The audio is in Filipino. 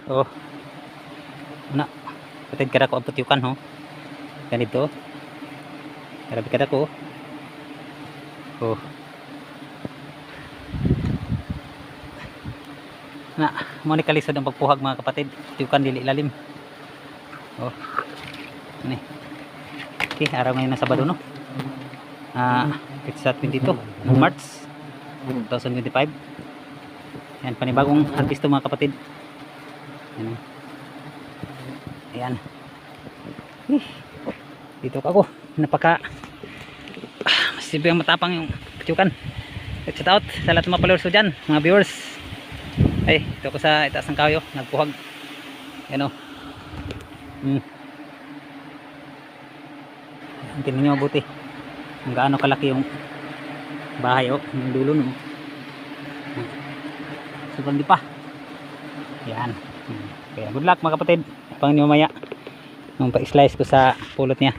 Oh. Na. Kapatid kada ko ang putyukan ho. Ganito. Grabe kada ko. Oh. Na, mo ni kalisod ang pagpuhag mga kapatid. Putyukan dili ilalim. Oh. Ni. Okay, araw ngayon na Sabado no. It's 22 March 2025. Yan, panibagong harvest to mga kapatid. Yan. Ayan. Dito ako. Napaka masibig ang matapang yung putyukan. Shout out sa lahat ng mga followers ko dyan, mga viewers. Ay, dito ako sa itaas ng kayo. Nagpuhag. Yan o. Tingnan nyo mabuti kung gaano kalaki yung bahay o. Yung dulo no. Sobrang di pa. Yan. Kaya good luck mga kapatid. Pang niyo mamaya nung pa-slice ko sa pulot niya.